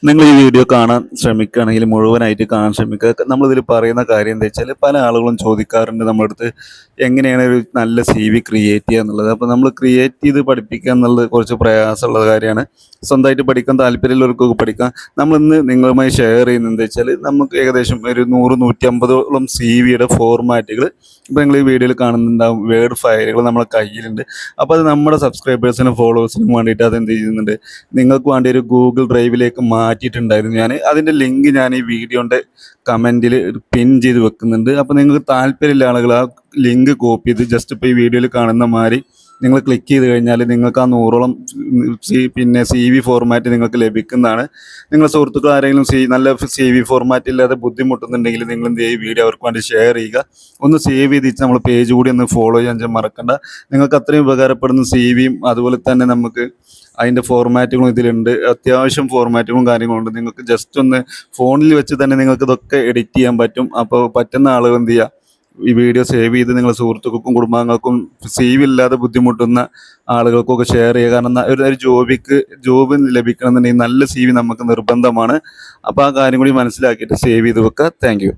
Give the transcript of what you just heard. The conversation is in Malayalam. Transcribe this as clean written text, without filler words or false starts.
നിങ്ങൾ ഈ വീഡിയോ കാണാൻ ശ്രമിക്കുകയാണെങ്കിൽ മുഴുവനായിട്ട് കാണാൻ ശ്രമിക്കുക. നമ്മളിതിൽ പറയുന്ന കാര്യം എന്താ വെച്ചാൽ പല ആളുകളും ചോദിക്കാറുണ്ട് നമ്മുടെ അടുത്ത് എങ്ങനെയാണ് ഒരു നല്ല സി വി ക്രിയേറ്റ് ചെയ്യുക എന്നുള്ളത്. അപ്പോൾ നമ്മൾ ക്രിയേറ്റ് ചെയ്ത് പഠിപ്പിക്കുക എന്നുള്ളത് കുറച്ച് പ്രയാസമുള്ള കാര്യമാണ്. സ്വന്തമായിട്ട് പഠിക്കാൻ താല്പര്യമുള്ളവർക്കൊക്കെ പഠിക്കാം. നമ്മളിന്ന് നിങ്ങളുമായി ഷെയർ ചെയ്യുന്നത് എന്താ വെച്ചാൽ നമുക്ക് ഏകദേശം ഒരു 100-150ഓളം സി വിയുടെ ഫോർമാറ്റുകൾ ഇപ്പോൾ നിങ്ങൾ ഈ വീഡിയോയിൽ കാണുന്നുണ്ടാവും. വേർഡ് ഫയലുകൾ നമ്മളെ കയ്യിലുണ്ട്. അപ്പോൾ അത് നമ്മുടെ സബ്സ്ക്രൈബേഴ്സിനും ഫോളോവേഴ്സിനും വേണ്ടിയിട്ട് അതെന്ത് ചെയ്യുന്നുണ്ട്, നിങ്ങൾക്ക് വേണ്ടി ഒരു ഗൂഗിൾ ഡ്രൈവിലേക്ക് മാറ്റിയിട്ടുണ്ടായിരുന്നു. ഞാൻ അതിൻ്റെ ലിങ്ക് ഞാൻ ഈ വീഡിയോൻ്റെ കമൻറ്റിൽ പിൻ ചെയ്ത് വെക്കുന്നുണ്ട്. അപ്പോൾ നിങ്ങൾക്ക് താല്പര്യമുള്ള ആളുകൾ ആ ലിങ്ക് കോപ്പി ചെയ്ത് ജസ്റ്റ് ഇപ്പോൾ ഈ വീഡിയോയിൽ കാണുന്ന മാതിരി നിങ്ങൾ ക്ലിക്ക് ചെയ്ത് കഴിഞ്ഞാൽ നിങ്ങൾക്ക് ആ 100ഓളം സി വി ഫോർമാറ്റ് നിങ്ങൾക്ക് ലഭിക്കുന്നതാണ്. നിങ്ങളുടെ സുഹൃത്തുക്കൾ ആരെങ്കിലും നല്ല സി വി ഫോർമാറ്റ് ഇല്ലാതെ ബുദ്ധിമുട്ടുന്നുണ്ടെങ്കിൽ നിങ്ങൾ എന്ത് ചെയ്യുക, ഈ വീഡിയോ അവർക്ക് വേണ്ടി ഷെയർ ചെയ്യുക. ഒന്ന് സേവ് ചെയ്ത് നമ്മൾ പേജ് കൂടി ഒന്ന് ഫോളോ ചെയ്യാൻ മറക്കണ്ട. നിങ്ങൾക്ക് അത്രയും ഉപകാരപ്പെടുന്ന സി വിയും അതുപോലെ തന്നെ നമുക്ക് അതിൻ്റെ ഫോർമാറ്റുകളും ഇതിലുണ്ട്. അത്യാവശ്യം ഫോർമാറ്റുകളും കാര്യങ്ങളുണ്ട്. നിങ്ങൾക്ക് ജസ്റ്റ് ഒന്ന് ഫോണിൽ വെച്ച് തന്നെ നിങ്ങൾക്ക് ഇതൊക്കെ എഡിറ്റ് ചെയ്യാൻ പറ്റും. അപ്പോൾ പറ്റുന്ന ആളുകൾ എന്ത് ചെയ്യുക, ഈ വീഡിയോ സേവ് ചെയ്ത് നിങ്ങളുടെ സുഹൃത്തുക്കൾക്കും കുടുംബാംഗങ്ങൾക്കും സി വി ഇല്ലാതെ ബുദ്ധിമുട്ടുന്ന ആളുകൾക്കൊക്കെ ഷെയർ ചെയ്യുക. കാരണം ഒരു ജോബ് ലഭിക്കണമെന്നുണ്ടെങ്കിൽ നല്ല സി വി നമുക്ക് നിർബന്ധമാണ്. അപ്പോൾ ആ കാര്യം കൂടി മനസ്സിലാക്കിയിട്ട് സേവ് ചെയ്ത് വെക്കുക. Thank you.